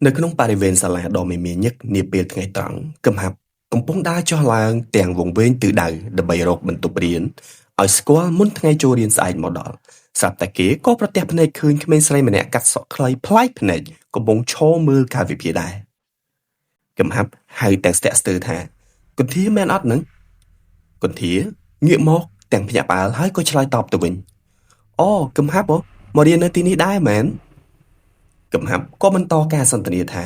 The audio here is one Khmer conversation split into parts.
នៅក្នុងបរិវេណសាលាដ៏មមាញឹកនាពេលថ្ងៃត្រង់កំហាប់កំពុងដើរចុះឡើងទាំងវង្វេងទិសដៅដើម្បីរកបន្ទប់រៀនឲ្យស្គាល់មុនថ្ងៃចូលរៀនស្អែកមកដល់ស្រាប់តែគេក៏ប្រទះភ្នែកឃើញក្មេងស្រីម្នាក់កាត់សក់ខ្លីប្លែកភ្នែកកំពុងឈរមើលកាលវិភាគដែរកំហាប់ហៅទាំងស្ទាក់ស្ទើរថាគន្ធាមែនអត់នឹងគន្ធាងាកមកទាំងភ្ញាក់ផ្អើលហើយក៏ឆ្លើយតបទៅវិញអូកំហាប់មករៀននៅទីនេះដែរមែនកំហាប់ក៏បន្តការសន្ទនាថា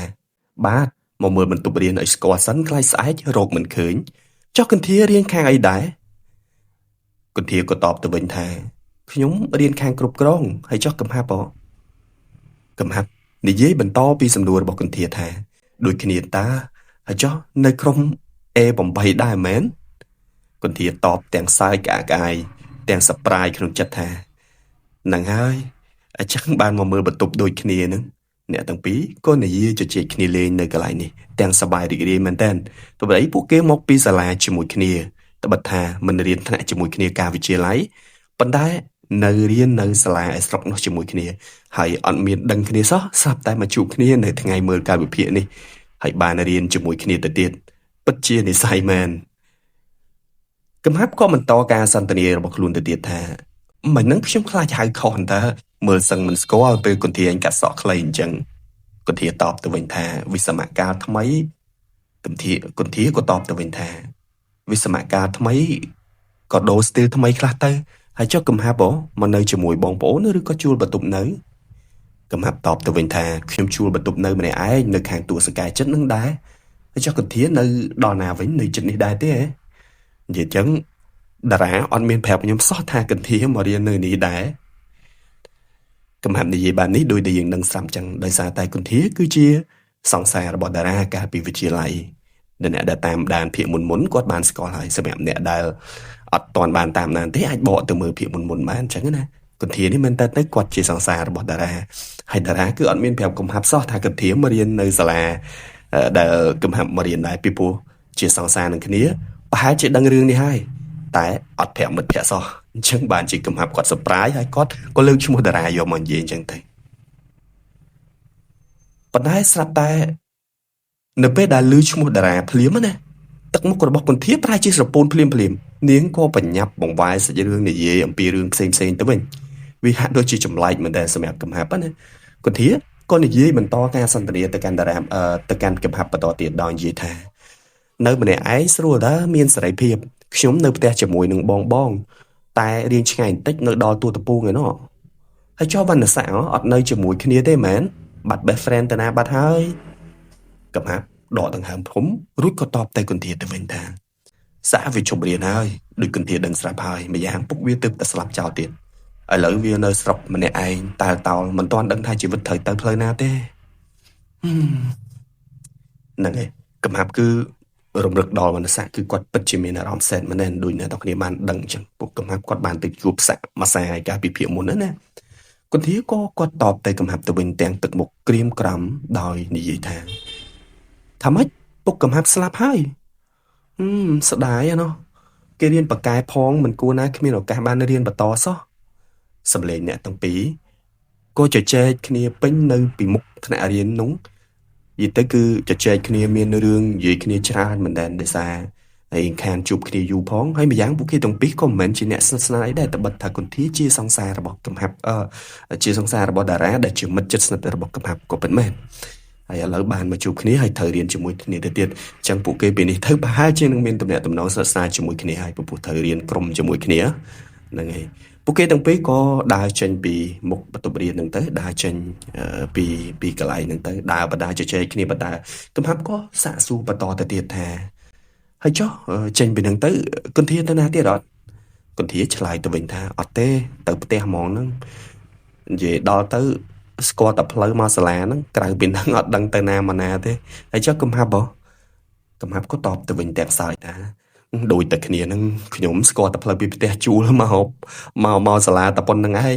បាទមកមើលបន្ទប់រៀនឲ្យស្គាល់សិនខ្លាចស្អែករកមិនឃើញចុះគន្ធារៀនខាងអីដែរគន្ធាក៏តបទៅវិញថាខ្ញុំរៀនខាងគ្រប់គ្រងហើយចុះកំហាប់កំហាប់និយាយបន្តពីសំណួររបស់គន្ធាថាដូចគ្នាតាហើយចុះនៅក្រុម A8 ដែរមែនគន្ធាតបទាំងសើចក្អាកក្អាយទាំងសប្រាយក្នុងចិត្តថានឹងហើយអញ្ចឹងបានមកមើលបន្ទប់ដូចគ្នានឹងអ្នកទាំងពីរក៏និយាយជជែកគ្នាលេងនៅកន្លែងនេះទាំងសប្បាយរីករាយមែនទែនទោះបីពួកគេមកពីសាលាជាមួយគ្នាតែបិទថាមិនរៀនថ្នាក់ជាមួយគ្នាការវិទ្យាល័យប៉ុន្តែនៅរៀននៅសាលាឯស្រុកនោះជាមួយគ្នាហើយអត់មានដឹងគ្នាសោះស្រាប់តែមកជួបគ្នានៅថ្ងៃមើលកាលវិភាគនេះហើយបានរៀនជាមួយគ្នាទៅទៀតពិតជានិស្ស័យមែនកំហាប់ក៏បន្តការសន្ទនារបស់ខ្លួនទៅទៀតថាមិននឹងខ្ញុំខ្លាចហៅខុសតើមើលសឹងមិនស្គាល់ពេលគន្ធាអញកាត់សក់ខ្លីអញ្ចឹងគន្ធាតបទៅវិញថាវិសមកាលថ្មីគន្ធាក៏តបទៅវិញថាវិសមកាលថ្មីក៏ដូរស្ទីលថ្មីខ្លះទៅហើយចុះកំហាប់មកនៅជាមួយបងប្អូនឬក៏ជួលបន្ទប់នៅកំហាប់តបទៅវិញថាខ្ញុំជួលបន្ទប់នៅម្នាក់ឯងនៅខាងទួលសកែចិត្តនឹងដែរហើយចុះគន្ធានៅដល់ណាវិញនៅចិត្តនេះដែរទេនិយាយចឹងតារាអត់មានប្រាប់ខ្ញុំសោះថាគន្ធាមករៀននៅនេះដែរកំហាប់និយាយបាននេះដោយដែលយើងដឹងស្រាប់ចឹងដោយសារតែគន្ធាគឺជាសង្សាររបស់តារាកាលពីវិទ្យាល័យអ្នកដែលតាមដានភាគមុនគាត់បានស្គាល់ហើយសម្រាប់អ្នកដែលអត់ទាន់បានតាមដានទេអាចបកទៅមើលភាគមុនបានអញ្ចឹងណាគន្ធានេះមិនតែទៅគាត់ជាសង្សាររបស់តារាហើយតារាគឺអត់មានប្រាប់កំហាប់សោះថាគន្ធាមករៀននៅសាលាដែលកំហាប់មករៀនដែរពីព្រោះជាសង្សារនឹងគ្នាប្រហែលជាដឹងរឿងនេះហើយតែអត់ប្រាប់មិត្តភក្តិសោះអញ្ចឹងបានជាកំហាប់គាត់សប្រាយហើយគាត់ក៏លើកឈ្មោះតារាយកមកនិយាយអញ្ចឹងទៅប៉ុន្តែស្រាប់តែនៅពេលដែលឮឈ្មោះតារាភ្លាមណាទឹកមុខរបស់គន្ធាប្រែជាស្រពោនភ្លាមនាងក៏បញ្ញាប់បង្វែរសាច់រឿងនិយាយអំពីរឿងផ្សេងទៅវិញវាហាក់ដូចជាចម្លែកមិនដែលសម្រាប់កំហាប់ណាគន្ធាក៏និយាយបន្តការសន្ទនាទៅកាន់តារាទៅកាន់កំហាប់បន្តទៀតដោយនិយាយថានៅម្នាក់ឯងស្រួលដែរមានសេរីភាពខ្ញុំនៅផ្ទះជាមួយនឹងបងតែរៀងឆ្ងាយបន្តិចនៅដល់ទូតពូងឯណោះហើយចុះវណ្ណស័ក្តិអត់នៅជាមួយគ្នាទេមែនបាត់ best friend ទៅណាបាត់ហើយកំហាប់ដកដង្ហើមធំរួចក៏តបទៅគន្ធាទៅវិញថាសាក់វាជប់រៀនហើយដូចគន្ធាដឹងស្រាប់ហើយម្យ៉ាងពុកវាទើបតែស្លាប់ចោលទៀតឥឡូវវានៅស្រុកម្នាក់ឯងតើតោលមិនទាន់ដឹងថាជីវិតត្រូវទៅផ្លូវណាទេហ្នឹងឯងកំហាប់គឺរំលឹកដល់វណ្ណស័ក្តិគឺគាត់ពិតជាមានអារម្មណ៍សែនមែនដូចអ្នកទាំងគ្នាបានដឹងអញ្ចឹងពួកកំហាប់គាត់បានទៅជួបសាក់មួយសាយកាលពីភាគមុនណាគន្ធាក៏គាត់តបទៅកំហាប់ទៅវិញទាំងទឹកមុខក្រៀមក្រំដោយនិយាយថាម៉េចពុកកំហាប់ស្លាប់ហើយស្ដាយណោះគេរៀនបកកែផងមិនគួរណាគ្មានឱកាសបានរៀនបន្តសោះសម្លេងអ្នកទាំងពីរក៏ជជែកគ្នាពេញនៅពីមុខថ្នាក់រៀននោះនិយាយទៅគឺជជែកគ្នាមានរឿងនិយាយគ្នាច្រើនមិនដែលដោយសារហើយខានជួបគ្នាយូរផងហើយម្យ៉ាងពួកគេទាំងពីរក៏មិនមែនជាអ្នកស្និទ្ធស្នាលអីដែរតែបិទថាគន្ធាជាសង្សាររបស់កំហាប់ជាសង្សាររបស់តារាដែលជាមិត្តជិតស្និទ្ធរបស់កំហាប់ក៏ពិតមែនហើយឥឡូវបានមកជួបគ្នាហើយត្រូវរៀនជាមួយគ្នាទៅទៀតអញ្ចឹងពួកគេពេលនេះទៅប្រហែលជានឹងមានទំនាក់ទំនងស្និទ្ធស្នាលជាមួយគ្នាហើយព្រោះត្រូវរៀនក្រុមជាមួយគ្នាហ្នឹងហើយពួកគេទាំងពីរក៏ដើរចេញពីមុខបន្ទប់រៀនហ្នឹងទៅដើរចេញពីកន្លែងហ្នឹងទៅដើរបដាជជែកគ្នាបដាកំហាប់ក៏សាកសួរបន្តទៅទៀតថាហើយចុះចេញពីហ្នឹងទៅគន្ធាទៅណាទៀតអត់គន្ធាឆ្លើយទៅវិញថាអត់ទេទៅផ្ទះហ្មងហ្នឹងនិយាយដល់ទៅស្គាល់តែផ្លូវមកសាលាហ្នឹងក្រៅពីហ្នឹងអត់ដឹងទៅណាមកណាទេហើយចុះកំហាប់ក៏តបទៅវិញទាំងសើចថាដូចតែគ្នាហ្នឹងខ្ញុំស្គាល់តែផ្លូវពីផ្ទះជួលមកសាលាតែប៉ុណ្្នឹងឯង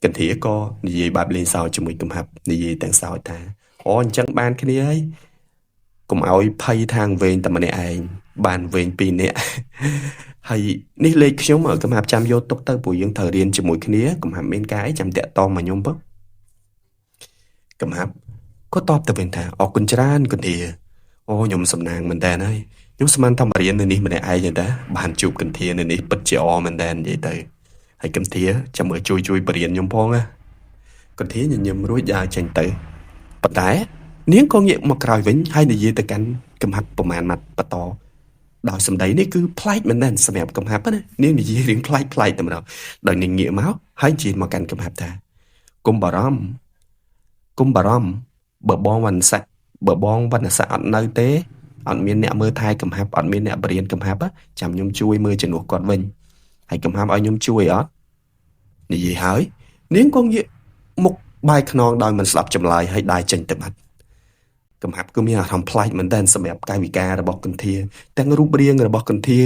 កន្ធាក៏និយាយបែបលេងសើចជាមួយកំហាប់និយាយទាំងសើចថាអូអញ្ចឹងបានគ្នាហើយកុំឲ្យភ័យທາງវែងតែម្នាក់ឯងបានវែងពីរនាក់ហើយនេះលេខខ្ញុំកំហាប់ចាំយកទុកទៅព្រោះយើងត្រូវរៀនជាមួយគ្នាកំហាប់មានការអីចាំតាក់តងមកខ្ញុំបើកំហាប់ ក៏តបទៅវិញថាអរគុណច្រើនគន្ធាអូខ្ញុំសំណាងមែនតើហើយខ្ញុំស្មានថាមករៀននៅនេះម្នាក់ឯងទេបានជួបគន្ធានៅនេះពិតជាអរមែនតើនិយាយទៅហើយគន្ធាចាំមើលជួយបរៀនខ្ញុំផងណាគន្ធាញញឹមរួចដើរចេញទៅប៉ុន្តែនាងក៏ងាកមកក្រោយវិញហើយនិយាយទៅកាន់កំហាប់ប្រមាណម៉ាត់បន្តដោយសម្ដីនេះគឺប្លែកមែនទែនសម្រាប់កំហាប់ណានាងនិយាយរឿងប្លែកតែម្ដងដោយនាងងាកមកហើយនិយាយមកកាន់កំហាប់ថាគុំបារម្ភបើបងវណ្ណស័ក្តិអត់នៅទេអត់មានអ្នកមើលថែកំហាប់អត់មានអ្នកបរៀនកំហាប់ចាំខ្ញុំជួយមើលជំនួសគាត់វិញហើយកំហាប់ឲ្យខ្ញុំជួយអត់និយាយហើយនាងក៏ងាកមុខបាយខ្នងដោយមិនស្ដាប់ចម្លើយហើយដើរចេញទៅបាត់កំហាប់គឺមានអារម្មណ៍ប្លែកមែនទែនសម្រាប់កាយវិការរបស់គន្ធាទាំងរូបរាងរបស់គន្ធា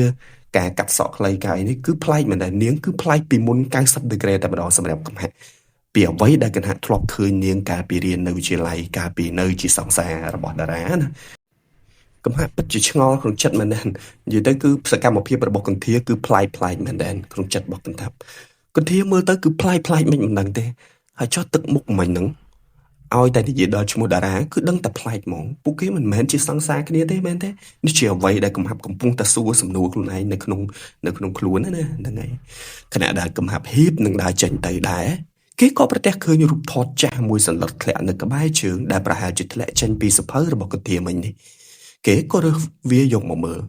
ការកាត់សក់ខ្លីកាយនេះគឺប្លែកមែនទែននាងគឺប្លែកពីមុន90ដឺក្រេតែម្ដងសម្រាប់កំហាប់ពីអ្វីដែលគណៈធ្លាប់ឃើញនាងកាលពីរៀននៅវិទ្យាល័យកាលពីនៅជាសង្សាររបស់តារាណាកំហាប់ពិតជាឆ្ងល់ក្នុងចិត្តមែនទែននិយាយទៅគឺសកម្មភាពរបស់គន្ធាគឺប្លែកមែនទែនក្នុងចិត្តរបស់គន្ធាមើលទៅគឺប្លែកមិនដឹងទេហើយចោះទឹកមុខមិញហ្នឹងឲ្យតែនិយាយដល់ឈ្មោះតារាគឺដឹងតែប្លែកហ្មងពួកគេមិនមែនជាសង្សារគ្នាទេមែនទេនេះជាអ្វីដែលកំហាប់កំពុងតែសួរសំណួរខ្លួនឯងនៅក្នុងខ្លួនណាហ្នឹងហើយខណៈដែលកំហាប់ហ៊ីបនឹងដើរចេញទៅដែរគេក៏ប្រទះឃើញរូបថតចាស់មួយសន្លឹកធ្លាក់នៅក្បែរជើងដែលប្រហែលជាធ្លាក់ចេញពីសភៅរបស់កន្ធាមិញនេះគេក៏រើសវាយកមកមើល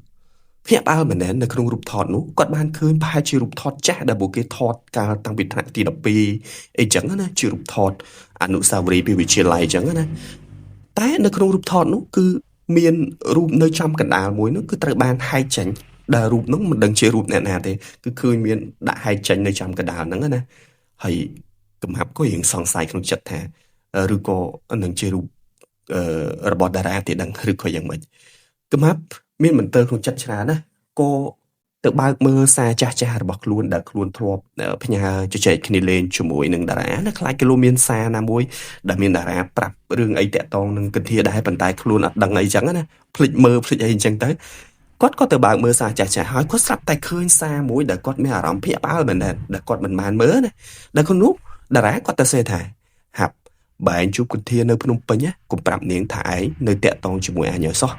ភ្ញាក់ផ្អើលមែននៅក្នុងរូបថតនោះគាត់បានឃើញប្រហែលជារូបថតចាស់ដែលពួកគេថតកាលតាំងពីថ្នាក់ទី12អីចឹងណាជារូបថតអនុស្សាវរីយ៍ពីវិទ្យាល័យចឹងណាតែនៅក្នុងរូបថតនោះគឺមានរូបនៅចំកណ្ដាលមួយនោះគឺត្រូវបានហែកចេញដែលរូបនោះមិនដឹងជារូបអ្នកណាទេគឺឃើញមានដាក់ហែកចេញនៅចំកណ្ដាលហ្នឹងណាហើយកំហាប់ក៏រៀងសង្ស័យក្នុងចិត្តថាឬក៏នឹងជារូបរបស់តារាទេដឹងឬក៏យ៉ាងម៉េចកំហាប់មានមន្ទិលក្នុងចិត្តច្រើនណាក៏ទៅបើកមើលសារចាស់របស់ខ្លួនដែលខ្លួនធ្លាប់ផ្ញើជជែកគ្នាលេងជាមួយនឹងតារាណាខ្លាចគេលោកមានសារណាមួយដែលមានតារាប្រាប់រឿងអីតាក់ទងនឹងគន្ធាដែរប៉ុន្តែខ្លួនអត់ដឹងអីចឹងណាភ្លេចមើលភ្លេចអីចឹងទៅគាត់ក៏ទៅបើកមើលសារចាស់ហើយគាត់ស្រាប់តែឃើញសារមួយដែលគាត់មានអារម្មណ៍ភ្ញាក់ផ្អើលមែនដែរដែលគាត់មិនបានមើលណាដែលក្នុងនោះតារាគាត់ទៅសេថាហាប់បើឯងជួបគន្ធានៅភ្នំពេញណាកុំប្រាប់នាងថាឯងនៅតាក់ទងជាមួយអញឲ្យសោះ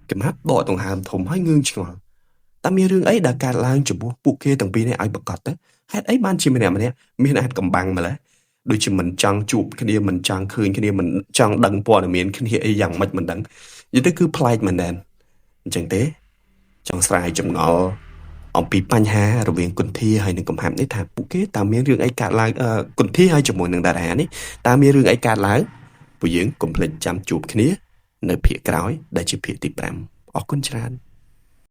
កំហាប់ដកដង្ហើមធំហើយងឿងឆ្ងល់តើមានរឿងអីដែលកើតឡើងចំពោះពួកគេទាំងពីរនេះឲ្យប្រកាសទៅហេតុអីបានជាម្នាក់មានអាចកំបាំងម្ល៉េះដូចជាមិនចង់ជួបគ្នាមិនចង់ឃើញគ្នាមិនចង់ដឹងព័ត៌មានគ្នាអីយ៉ាងម៉េចមិនដឹងនិយាយទៅគឺប្លែកមែនដែរអញ្ចឹងទេចង់ស្រាយចម្ងល់អំពីបញ្ហារវាងគន្ធាហើយនិងកំហាប់នេះថាពួកគេតើមានរឿងអីកើតឡើងគន្ធាហើយជាមួយនឹងតារានេះតើមានរឿងអីកើតឡើងពួកយើងកុំភ្លេចចាំជួបគ្នានៅភាគក្រោយដែលជាភាគទី5អរគុណច្រើន